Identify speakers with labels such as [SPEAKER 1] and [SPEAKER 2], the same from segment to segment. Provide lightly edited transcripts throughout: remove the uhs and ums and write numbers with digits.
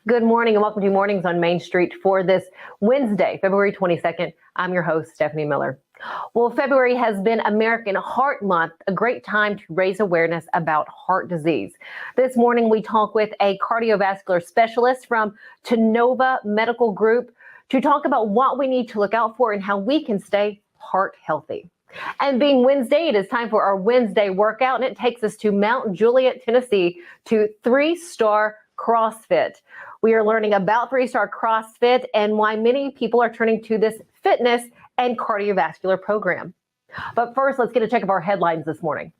[SPEAKER 1] Good morning and welcome to Mornings on Main Street for this Wednesday, February 22nd. I'm your host, Stefanie Miller. Well, February has been American Heart Month, a great time to raise awareness about heart disease. This morning, we talk with a cardiovascular specialist from Tennova Medical Group to talk about what we need to look out for and how we can stay heart healthy. And being Wednesday, it is time for our Wednesday workout, and it takes us to Mount Juliet, Tennessee, to 3-Star CrossFit. We are learning about 3-Star CrossFit and why many people are turning to this fitness and cardiovascular program. But first, let's get a check of our headlines this morning.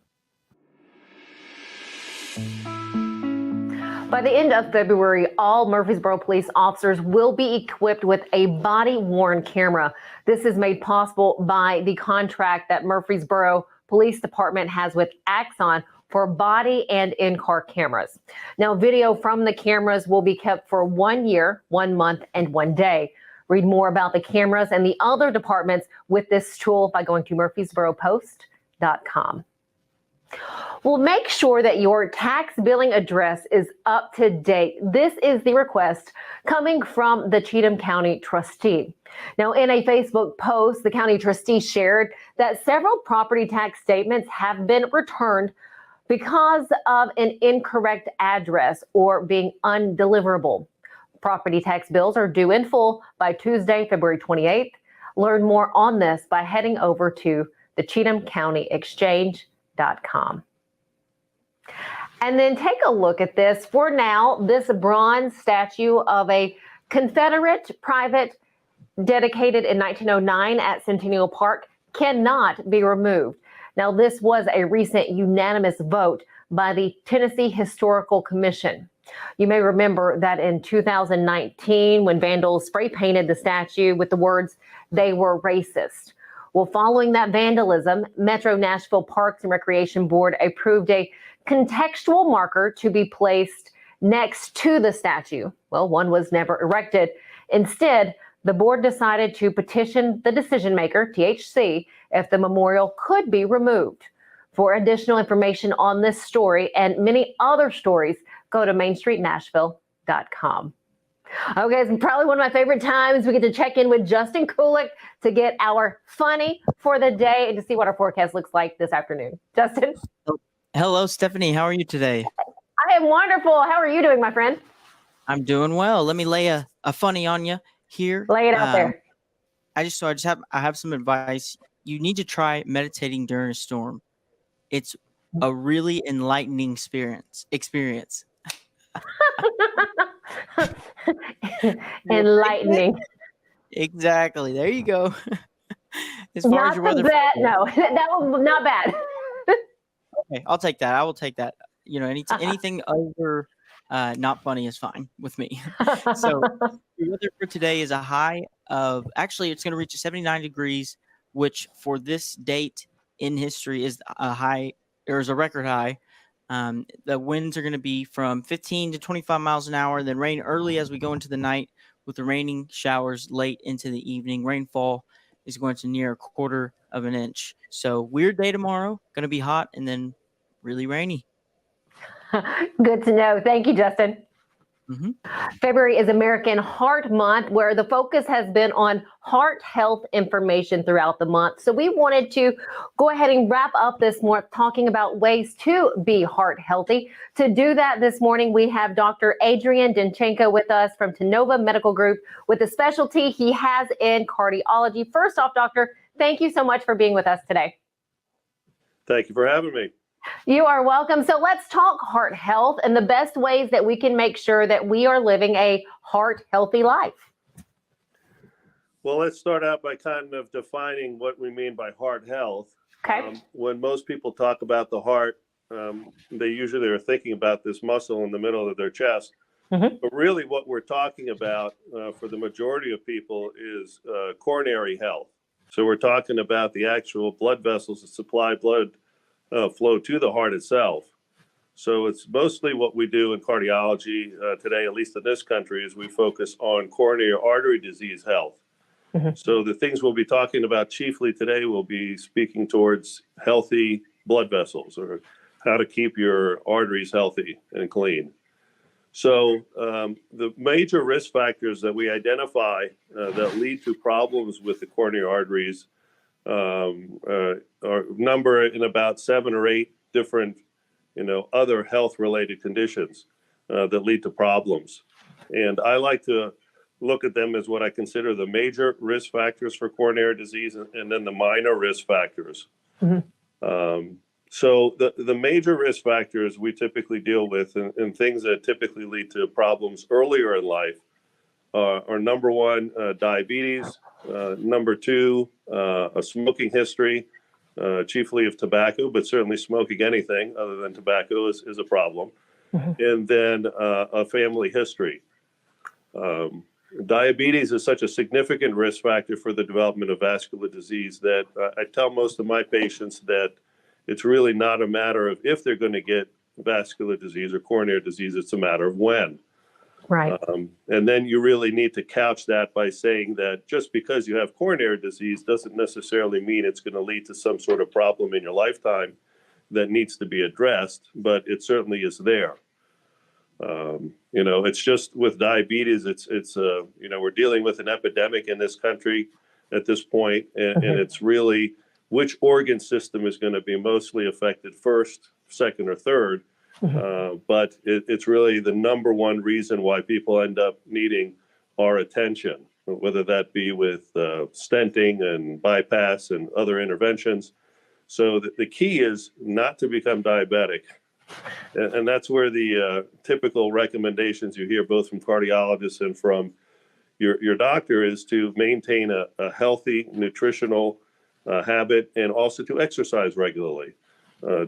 [SPEAKER 1] By the end of February, all Murfreesboro police officers will be equipped with a body-worn camera. This is made possible by the contract that Murfreesboro Police Department has with Axon for body and in-car cameras. Now, video from the cameras will be kept for 1 year, 1 month, and 1 day. Read more about the cameras and the other departments with this tool by going to murfreesboropost.com. Well, make sure that your tax billing address is up to date. This is the request coming from the Cheatham County trustee. Now, in a Facebook post, the county trustee shared that several property tax statements have been returned because of an incorrect address or being undeliverable. Property tax bills are due in full by Tuesday, February 28th. Learn more on this by heading over to the Cheatham County Exchange.com. And then take a look at this. For now, this bronze statue of a Confederate private dedicated in 1909 at Centennial Park cannot be removed. Now, this was a recent unanimous vote by the Tennessee Historical Commission. You may remember that in 2019, when vandals spray painted the statue with the words, "They were racist." Well, following that vandalism, Metro Nashville Parks and Recreation Board approved a contextual marker to be placed next to the statue. Well, one was never erected. Instead, the board decided to petition the decision maker, THC, if the memorial could be removed. For additional information on this story and many other stories, go to mainstreetnashville.com. Okay, it's probably one of my favorite times. We get to check in with Justin Kulik to get our funny for the day and to see what our forecast looks like this afternoon. Justin?
[SPEAKER 2] Hello, Stephanie. How are you today?
[SPEAKER 1] I am wonderful. How are you doing, my friend?
[SPEAKER 2] I'm doing well. Let me lay a funny on you here.
[SPEAKER 1] Lay it out there.
[SPEAKER 2] I have some advice. You need to try meditating during a storm. It's a really enlightening experience.
[SPEAKER 1] Enlightening.
[SPEAKER 2] Exactly. There you go. As far
[SPEAKER 1] not
[SPEAKER 2] as your weather.
[SPEAKER 1] No, that was not bad.
[SPEAKER 2] Okay, I'll take that. I will take that. You know, anything over not funny is fine with me. So the weather for today is a high of, actually, it's going to reach 79 degrees, which for this date in history is a record high. The winds are going to be from 15 to 25 miles an hour, then rain early as we go into the night with the raining showers late into the evening. Rainfall is going to near 1/4 of an inch. So weird day tomorrow, going to be hot and then really rainy.
[SPEAKER 1] Good to know. Thank you, Justin.
[SPEAKER 2] Mm-hmm.
[SPEAKER 1] February is American Heart Month, where the focus has been on heart health information throughout the month. So we wanted to go ahead and wrap up this month talking about ways to be heart healthy. To do that this morning, we have Dr. Adrian Danchenko with us from Tennova Medical Group with a specialty he has in cardiology. First off, doctor, thank you so much for being with us today.
[SPEAKER 3] Thank you for having me.
[SPEAKER 1] You are welcome. So let's talk heart health and the best ways that we can make sure that we are living a heart healthy life.
[SPEAKER 3] Well, let's start out by kind of defining what we mean by heart health.
[SPEAKER 1] Okay.
[SPEAKER 3] When most people talk about the heart, they usually are thinking about this muscle in the middle of their chest. Mm-hmm. But really what we're talking about for the majority of people is coronary health. So we're talking about the actual blood vessels that supply blood flow to the heart itself. So it's mostly what we do in cardiology today, at least in this country, is we focus on coronary artery disease health. Mm-hmm. So the things we'll be talking about chiefly today will be speaking towards healthy blood vessels or how to keep your arteries healthy and clean. So the major risk factors that we identify that lead to problems with the coronary arteries are number in about 7 or 8 different, other health-related conditions that lead to problems. And I like to look at them as what I consider the major risk factors for coronary disease, and then the minor risk factors. So the major risk factors we typically deal with, and things that typically lead to problems earlier in life, are number one, diabetes, number two, a smoking history, chiefly of tobacco, but certainly smoking anything other than tobacco is a problem, and then a family history. Diabetes is such a significant risk factor for the development of vascular disease that I tell most of my patients that it's really not a matter of if they're going to get vascular disease or coronary disease, it's a matter of when.
[SPEAKER 1] Right.
[SPEAKER 3] And then you really need to couch that by saying that just because you have coronary disease doesn't necessarily mean it's going to lead to some sort of problem in your lifetime that needs to be addressed, but it certainly is there. It's just with diabetes, it's we're dealing with an epidemic in this country at this point, and it's really which organ system is going to be mostly affected first, second, or third. But it's really the number one reason why people end up needing our attention, whether that be with stenting and bypass and other interventions. So the key is not to become diabetic. And that's where the typical recommendations you hear both from cardiologists and from your doctor is to maintain a healthy nutritional habit and also to exercise regularly.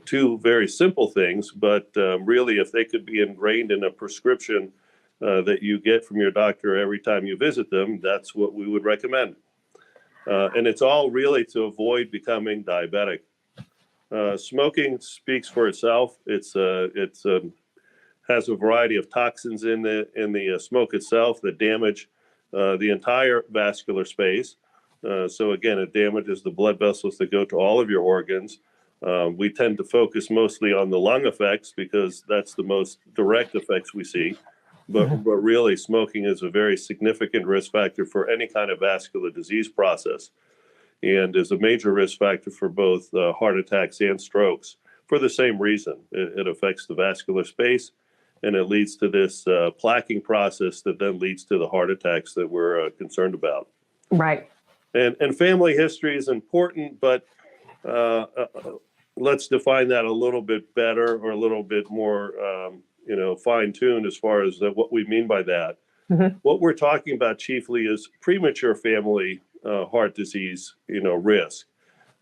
[SPEAKER 3] Two very simple things, but really if they could be ingrained in a prescription that you get from your doctor every time you visit them, that's what we would recommend. And it's all really to avoid becoming diabetic. Smoking speaks for itself. It has a variety of toxins in the smoke itself that damage the entire vascular space. So again, it damages the blood vessels that go to all of your organs. We tend to focus mostly on the lung effects because that's the most direct effects we see. But really, smoking is a very significant risk factor for any kind of vascular disease process, and is a major risk factor for both heart attacks and strokes for the same reason. It affects the vascular space, and it leads to this plaquing process that then leads to the heart attacks that we're concerned about. Right. And family history is important, but let's define that a little bit better or a little bit more, fine-tuned as far as what we mean by that. What we're talking about chiefly is premature family heart disease, risk.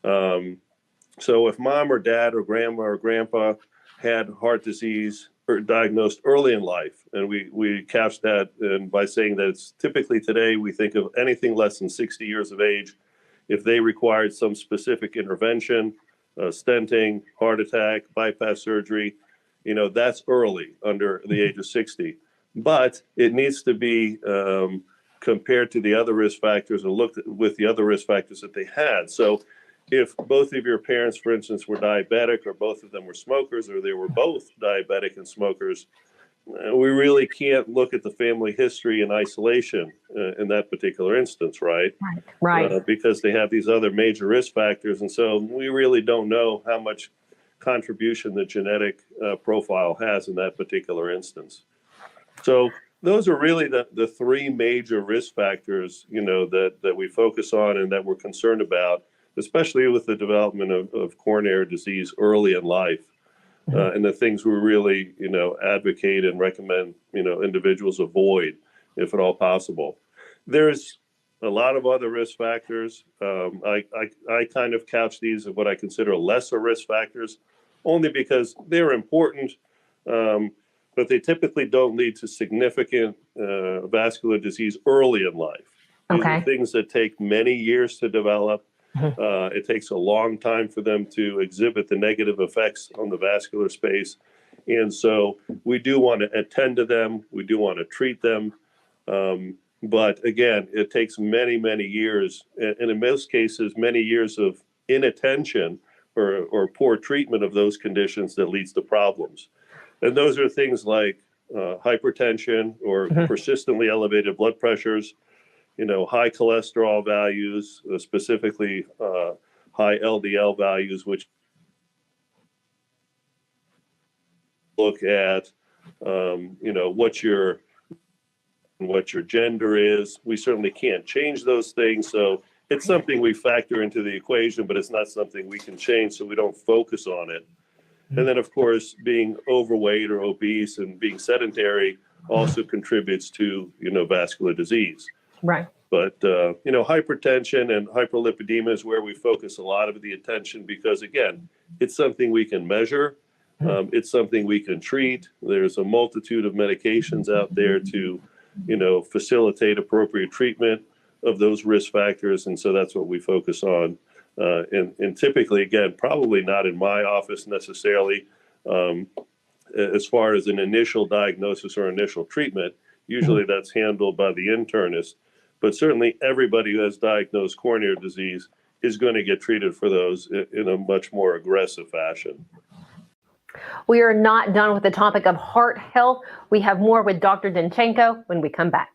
[SPEAKER 3] So if mom or dad or grandma or grandpa had heart disease or diagnosed early in life, and we couch that by saying that it's typically today we think of anything less than 60 years of age, if they required some specific intervention, stenting, heart attack, bypass surgery, that's early under the age of 60. But it needs to be compared to the other risk factors and looked at with the other risk factors that they had. So if both of your parents, for instance, were diabetic, or both of them were smokers, or they were both diabetic and smokers, we really can't look at the family history in isolation in that particular instance, right? Right. Because they have these other major risk factors. And so we really don't know how much contribution the genetic profile has in that particular instance. So those are really the three major risk factors, that we focus on and that we're concerned about, especially with the development of coronary disease early in life. And the things we really, advocate and recommend, individuals avoid if at all possible. There's a lot of other risk factors. I kind of couch these as what I consider lesser risk factors, only because they're important, but they typically don't lead to significant vascular disease early in life. These are things that take many years to develop. It takes a long time for them to exhibit the negative effects on the vascular space. And so we do want to attend to them. We do want to treat them. But again, it takes many, many years, and in most cases, many years of inattention or poor treatment of those conditions that leads to problems. And those are things like hypertension or persistently elevated blood pressures, high cholesterol values, specifically high LDL values, which look at, what your gender is. We certainly can't change those things. So it's something we factor into the equation, but it's not something we can change. So we don't focus on it. And then, of course, being overweight or obese and being sedentary also contributes to, vascular disease.
[SPEAKER 1] Right.
[SPEAKER 3] But, hypertension and hyperlipidemia is where we focus a lot of the attention because, again, it's something we can measure. It's something we can treat. There's a multitude of medications out there to, facilitate appropriate treatment of those risk factors. And so that's what we focus on. And typically, again, probably not in my office necessarily, as far as an initial diagnosis or initial treatment. Usually that's handled by the internist. But certainly everybody who has diagnosed coronary disease is going to get treated for those in a much more aggressive fashion.
[SPEAKER 1] We are not done with the topic of heart health. We have more with Dr. Danchenko when we come back.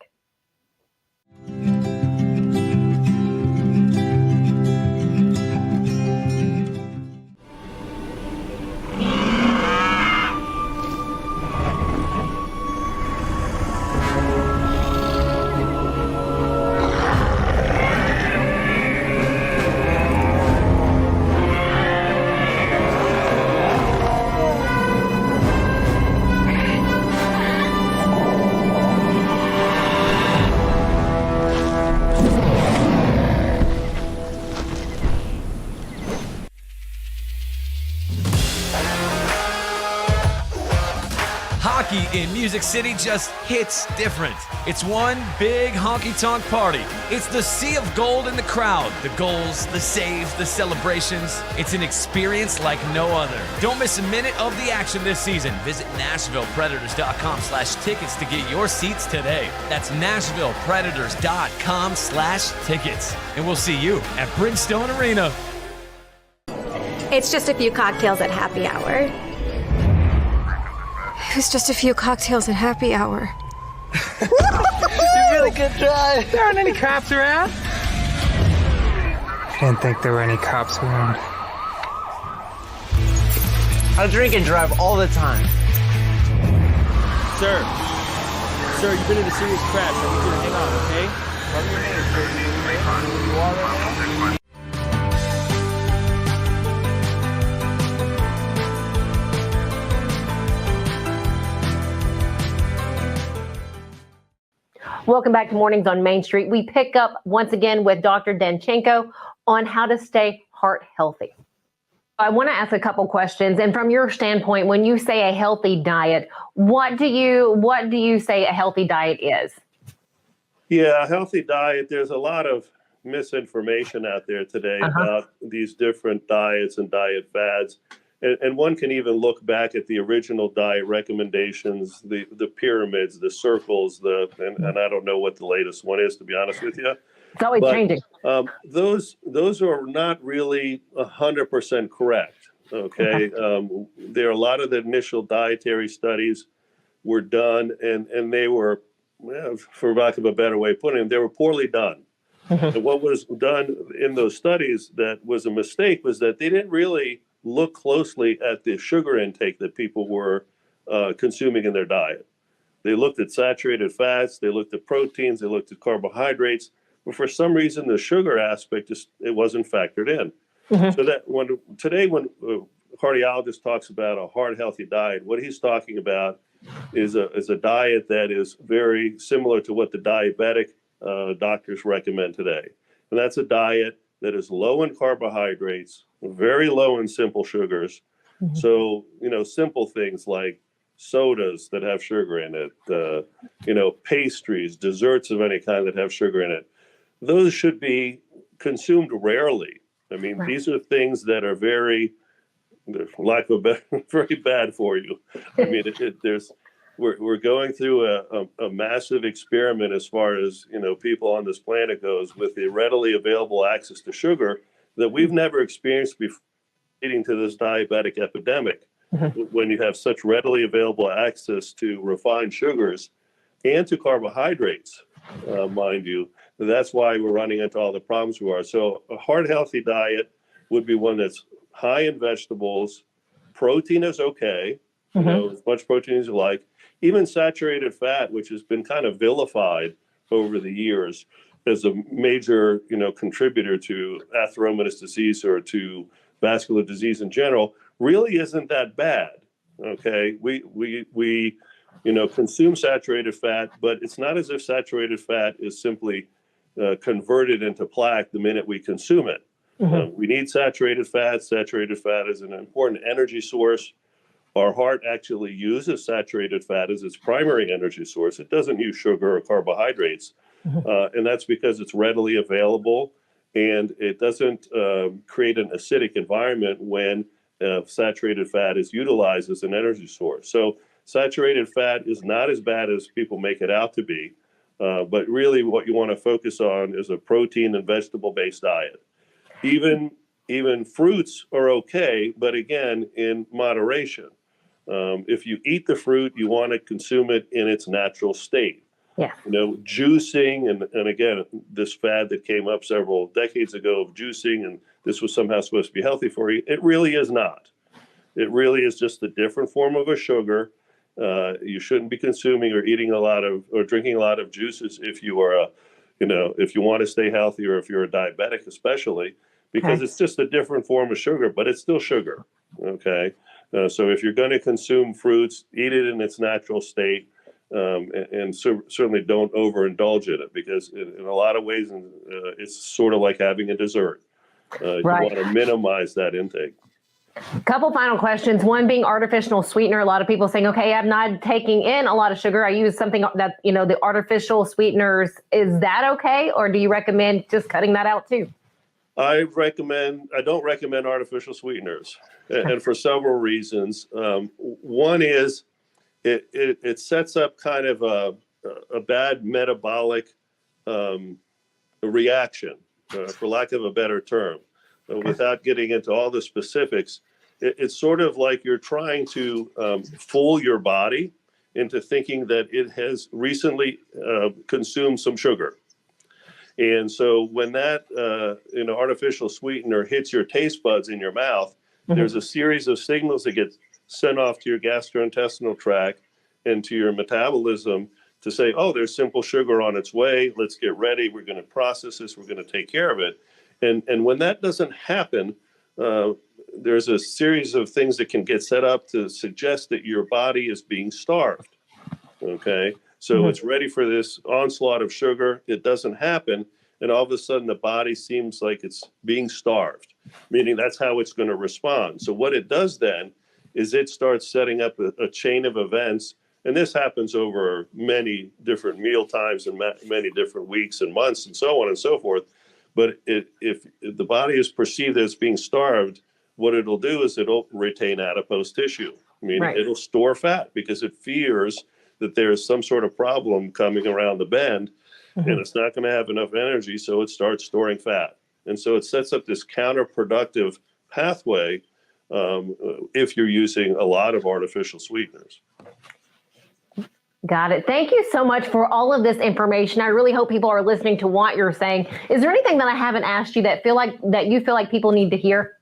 [SPEAKER 4] In Music City just hits different. It's one big honky-tonk party. It's the sea of gold in the crowd. The goals, the saves, the celebrations. It's an experience like no other. Don't miss a minute of the action this season. Visit NashvillePredators.com/tickets to get your seats today. That's NashvillePredators.com/tickets. And we'll see you at Bridgestone Arena.
[SPEAKER 5] It's just a few cocktails at happy hour.
[SPEAKER 6] It was just a few cocktails at happy hour.
[SPEAKER 7] You really good try. There aren't any cops around.
[SPEAKER 8] I didn't think there were any cops around.
[SPEAKER 7] I drink and drive all the time.
[SPEAKER 9] Sir, you've been in a serious crash. I need you to hang on, okay? Tell me your name, sir. Do you know who you are right now?
[SPEAKER 1] Welcome back to Mornings on Main Street. We pick up once again with Dr. Danchenko on how to stay heart healthy. I want to ask a couple questions. And from your standpoint, when you say a healthy diet, what do you say a healthy diet is?
[SPEAKER 3] Yeah, a healthy diet, there's a lot of misinformation out there today about these different diets and diet fads. And one can even look back at the original diet recommendations, the pyramids, the circles, and I don't know what the latest one is, to be honest with you.
[SPEAKER 1] It's always changing.
[SPEAKER 3] Those are not really 100% correct. Okay, there are a lot of the initial dietary studies were done, and they were, for lack of a better way of putting it, they were poorly done. And what was done in those studies that was a mistake was that they didn't really look closely at the sugar intake that people were consuming in their diet. They looked at saturated fats, they looked at proteins, they looked at carbohydrates, but for some reason the sugar aspect it wasn't factored in. So that when a cardiologist talks about a heart healthy diet, what he's talking about is a diet that is very similar to what the diabetic doctors recommend today. And that's a diet that is low in carbohydrates, very low in simple sugars. So, simple things like sodas that have sugar in it, pastries, desserts of any kind that have sugar in it. Those should be consumed rarely. I mean, these are things that are very, for lack of a better, very bad for you. I mean, we're going through a massive experiment as far as, people on this planet goes with the readily available access to sugar that we've never experienced before, leading to this diabetic epidemic. when you have such readily available access to refined sugars and to carbohydrates, mind you. That's why we're running into all the problems we are. So a heart healthy diet would be one that's high in vegetables. Protein is okay, as much protein as you like. Even saturated fat, which has been kind of vilified over the years as a major, contributor to atheroma disease or to vascular disease in general, really isn't that bad. Okay, we consume saturated fat, but it's not as if saturated fat is simply converted into plaque the minute we consume it. We need saturated fat. Saturated fat is an important energy source. Our heart actually uses saturated fat as its primary energy source. It doesn't use sugar or carbohydrates. And that's because it's readily available and it doesn't create an acidic environment when saturated fat is utilized as an energy source. So saturated fat is not as bad as people make it out to be. But really what you want to focus on is a protein and vegetable-based diet. Even fruits are okay, but again, in moderation. If you eat the fruit, you want to consume it in its natural state.
[SPEAKER 1] Yeah.
[SPEAKER 3] Juicing, and again, this fad that came up several decades ago of juicing, and this was somehow supposed to be healthy for you. It really is not. It really is just a different form of a sugar. You shouldn't be consuming or eating or drinking a lot of juices if you are if you want to stay healthy or if you're a diabetic, especially, because it's just a different form of sugar, but it's still sugar. Okay. So if you're going to consume fruits, eat it in its natural state, and certainly don't overindulge in it, because in a lot of ways, it's sort of like having a dessert. You want to minimize that intake.
[SPEAKER 1] Couple final questions. One being artificial sweetener. A lot of people saying, okay, I'm not taking in a lot of sugar. I use something that, the artificial sweeteners. Is that okay? Or do you recommend just cutting that out too?
[SPEAKER 3] I don't recommend artificial sweeteners, and for several reasons. One is it sets up kind of a bad metabolic reaction, for lack of a better term. Without getting into all the specifics, it's sort of like you're trying to fool your body into thinking that it has recently consumed some sugar. And so when that artificial sweetener hits your taste buds in your mouth, there's a series of signals that get sent off to your gastrointestinal tract and to your metabolism to say, oh, there's simple sugar on its way. Let's get ready. We're going to process this. We're going to take care of it. And when that doesn't happen, there's a series of things that can get set up to suggest that your body is being starved. Okay. So it's ready for this onslaught of sugar. It doesn't happen. And all of a sudden, the body seems like it's being starved, meaning that's how it's going to respond. So what it does then is it starts setting up a chain of events. And this happens over many different meal times and many different weeks and months and so on and so forth. But if the body is perceived as being starved, what it'll do is it'll retain adipose tissue, meaning it'll store fat because it fears that there's some sort of problem coming around the bend and it's not going to have enough energy, so it starts storing fat. And so it sets up this counterproductive pathway if you're using a lot of artificial sweeteners.
[SPEAKER 1] Got it. Thank you so much for all of this information. I really hope people are listening to what you're saying. Is there anything that I haven't asked you that you feel like people need to hear?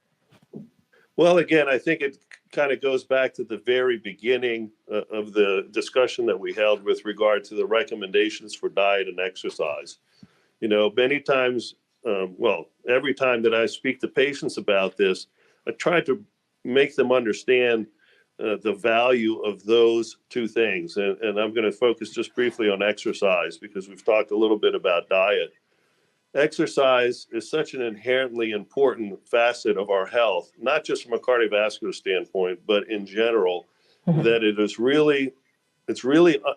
[SPEAKER 3] Well, again, I think it kind of goes back to the very beginning of the discussion that we held with regard to the recommendations for diet and exercise. Many times, every time that I speak to patients about this, I try to make them understand the value of those two things. And I'm going to focus just briefly on exercise because we've talked a little bit about diet. Exercise is such an inherently important facet of our health, not just from a cardiovascular standpoint, but in general, that it's really,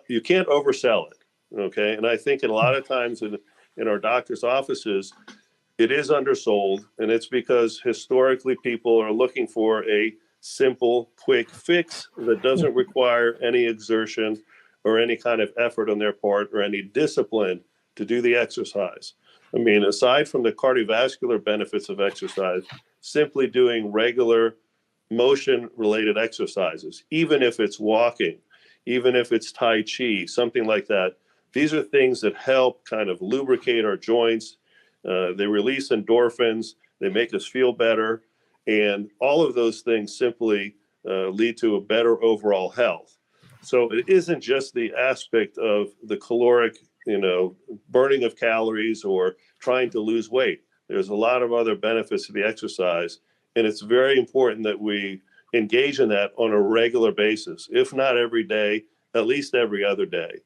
[SPEAKER 3] you can't oversell it. Okay. And I think a lot of times in our doctor's offices, it is undersold. And it's because historically people are looking for a simple, quick fix that doesn't require any exertion or any kind of effort on their part or any discipline to do the exercise. I mean, aside from the cardiovascular benefits of exercise, simply doing regular motion related exercises, even if it's walking, even if it's Tai Chi, something like that. These are things that help kind of lubricate our joints. They release endorphins, they make us feel better. And all of those things simply lead to a better overall health. So it isn't just the aspect of the caloric, burning of calories or trying to lose weight. There's a lot of other benefits to the exercise. And it's very important that we engage in that on a regular basis, if not every day, at least every other day.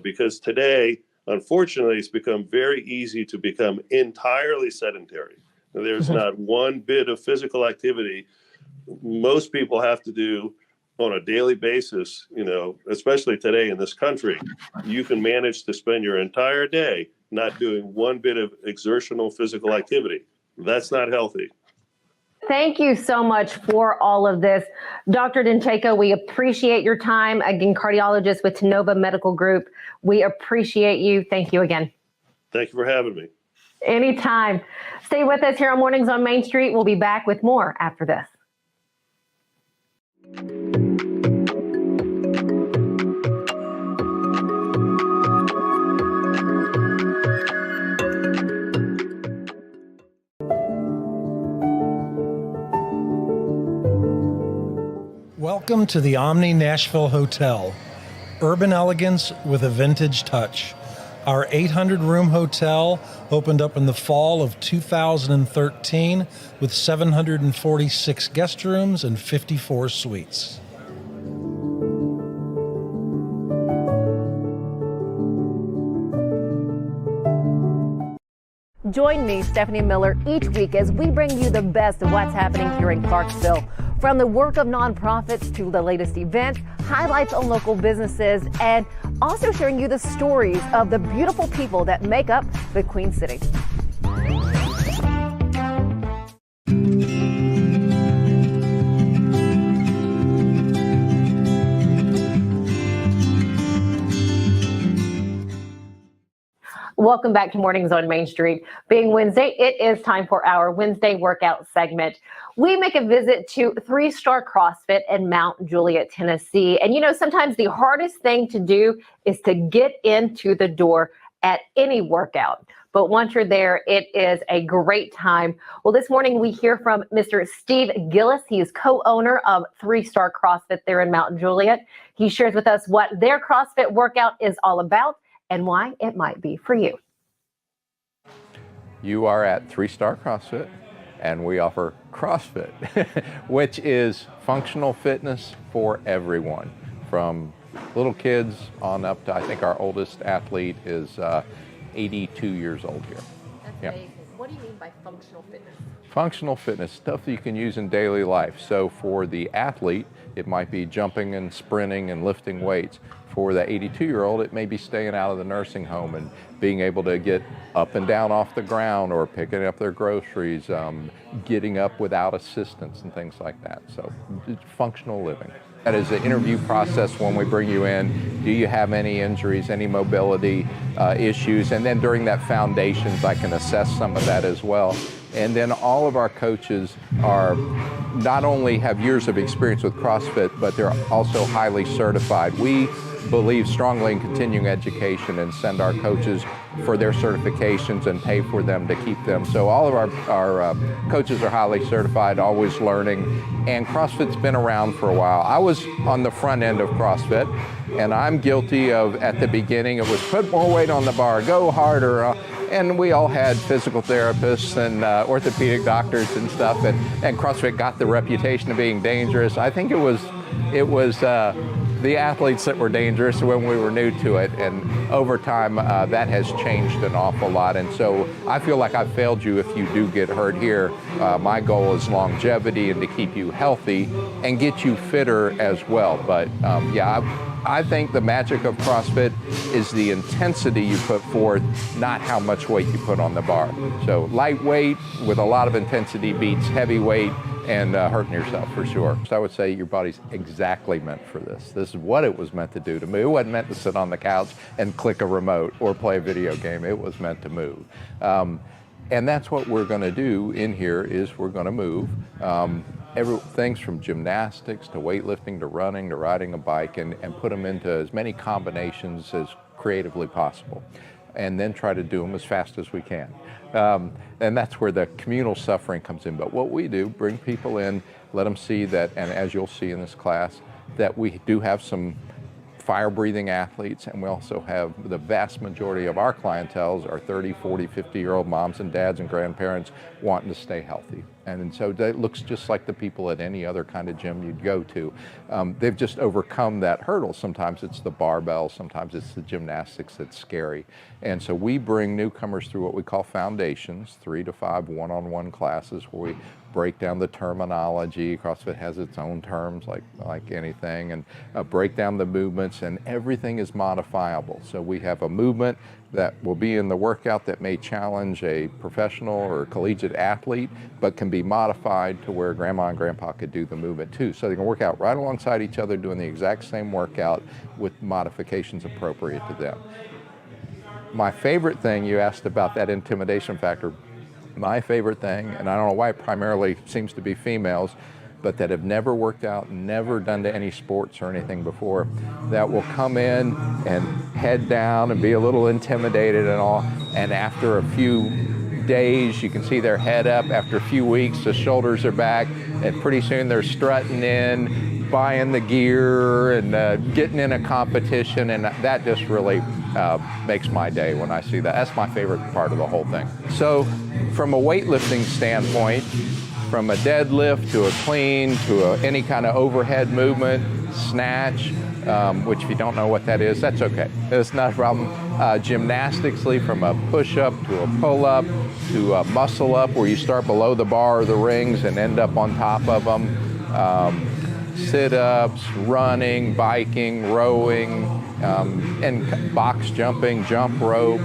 [SPEAKER 3] Because today, unfortunately, it's become very easy to become entirely sedentary. There's not one bit of physical activity most people have to do on a daily basis, especially today in this country. You can manage to spend your entire day not doing one bit of exertional physical activity. That's not healthy.
[SPEAKER 1] Thank you so much for all of this. Dr. Danchenko, we appreciate your time. Again, cardiologist with Tennova Medical Group. We appreciate you. Thank you again.
[SPEAKER 3] Thank you for having me.
[SPEAKER 1] Anytime. Stay with us here on Mornings on Main Street. We'll be back with more after this.
[SPEAKER 10] Welcome to the Omni Nashville Hotel. Urban elegance with a vintage touch. Our 800-room hotel opened up in the fall of 2013 with 746 guest rooms and 54 suites.
[SPEAKER 1] Join me, Stefanie Miller, each week as we bring you the best of what's happening here in Clarksville. From the work of nonprofits to the latest events, highlights on local businesses, and also sharing you the stories of the beautiful people that make up the Queen City. Welcome back to Mornings on Main Street. Being Wednesday, it is time for our Wednesday workout segment. We make a visit to 3-Star CrossFit in Mount Juliet, Tennessee. And sometimes the hardest thing to do is to get into the door at any workout. But once you're there, it is a great time. Well, this morning we hear from Mr. Steve Gillis. He is co-owner of 3-Star CrossFit there in Mount Juliet. He shares with us what their CrossFit workout is all about and why it might be for you.
[SPEAKER 11] You are at 3-Star CrossFit, and we offer CrossFit, which is functional fitness for everyone, from little kids on up to, I think our oldest athlete is 82 years old here.
[SPEAKER 1] That's amazing. What do you mean by functional fitness?
[SPEAKER 11] Functional fitness, stuff that you can use in daily life. So for the athlete, it might be jumping and sprinting and lifting weights. For the 82-year-old, it may be staying out of the nursing home and being able to get up and down off the ground or picking up their groceries, getting up without assistance and things like that. So it's functional living. That is the interview process when we bring you in. Do you have any injuries, any mobility issues? And then during that foundations, I can assess some of that as well. And then all of our coaches are not only have years of experience with CrossFit, but they're also highly certified. We believe strongly in continuing education and send our coaches for their certifications and pay for them to keep them. So all of our coaches are highly certified, always learning, and CrossFit's been around for a while. I was on the front end of CrossFit, and I'm guilty of, at the beginning, it was put more weight on the bar, go harder, and we all had physical therapists and orthopedic doctors and stuff, and CrossFit got the reputation of being dangerous. I think it was the athletes that were dangerous when we were new to it, and over time that has changed an awful lot. And so I feel like I've failed you if you do get hurt here. My goal is longevity and to keep you healthy and get you fitter as well. But I think the magic of CrossFit is the intensity you put forth, not how much weight you put on the bar. So lightweight with a lot of intensity beats heavyweight and hurting yourself for sure. So I would say your body's exactly meant for this. This is what it was meant to do, to move. It wasn't meant to sit on the couch and click a remote or play a video game. It was meant to move. And that's what we're gonna do in here is we're gonna move. things from gymnastics to weightlifting to running to riding a bike, and put them into as many combinations as creatively possible, and then try to do them as fast as we can. And that's where the communal suffering comes in. But what we do, bring people in, let them see that, and as you'll see in this class, that we do have some fire-breathing athletes, and we also have the vast majority of our clientele are 30, 40, 50-year-old moms and dads and grandparents wanting to stay healthy. And so it looks just like the people at any other kind of gym you'd go to. They've just overcome that hurdle. Sometimes it's the barbell, sometimes it's the gymnastics that's scary. And so we bring newcomers through what we call foundations, 3 to 5 one-on-one classes where we break down the terminology. CrossFit has its own terms like anything, and break down the movements, and everything is modifiable. So we have a movement that will be in the workout that may challenge a professional or collegiate athlete, but can be modified to where grandma and grandpa could do the movement too. So they can work out right alongside each other doing the exact same workout with modifications appropriate to them. My favorite thing, you asked about that intimidation factor. My favorite thing, and I don't know why it primarily seems to be females, but that have never worked out, never done any sports or anything before, that will come in and head down and be a little intimidated and all, and after a few days you can see their head up. After a few weeks the shoulders are back, and pretty soon they're strutting in, buying the gear and getting in a competition, and that just really makes my day when I see that. That's my favorite part of the whole thing. So from a weightlifting standpoint, from a deadlift to a clean to any kind of overhead movement, snatch, which if you don't know what that is, that's okay. It's not a problem. Gymnastically, from a push-up to a pull-up to a muscle-up where you start below the bar or the rings and end up on top of them. Sit-ups, running, biking, rowing, and box jumping, jump rope,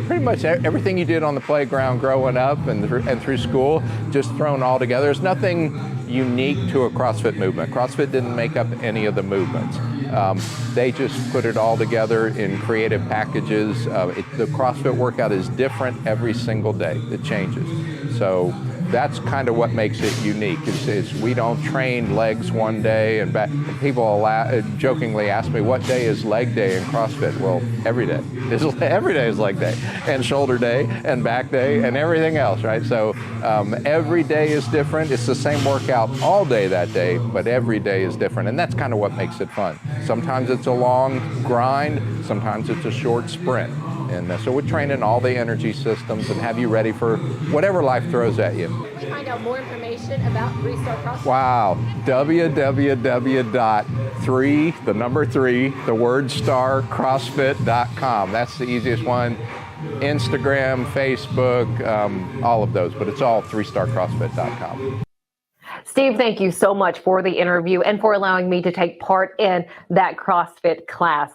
[SPEAKER 11] pretty much everything you did on the playground growing up and through school, just thrown all together. There's nothing unique to a CrossFit movement. CrossFit didn't make up any of the movements. They just put it all together in creative packages. The CrossFit workout is different every single day. It changes. So that's kind of what makes it unique. Is we don't train legs one day and back. People jokingly ask me, what day is leg day in CrossFit? Well, every day. Every day is leg day, and shoulder day, and back day, and everything else, right? So every day is different. It's the same workout all day that day, but every day is different, and that's kind of what makes it fun. Sometimes it's a long grind, sometimes it's a short sprint. And so we're training all the energy systems and have you ready for whatever life throws at you.
[SPEAKER 1] Can we find out more information about 3-Star CrossFit?
[SPEAKER 11] Wow, www.3star.com. That's the easiest one. Instagram, Facebook, all of those, but it's all 3starcrossfit.com.
[SPEAKER 1] Steve, thank you so much for the interview and for allowing me to take part in that CrossFit class.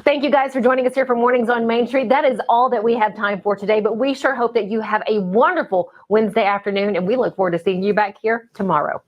[SPEAKER 1] Thank you guys for joining us here for Mornings on Main Street. That is all that we have time for today, but we sure hope that you have a wonderful Wednesday afternoon, and we look forward to seeing you back here tomorrow.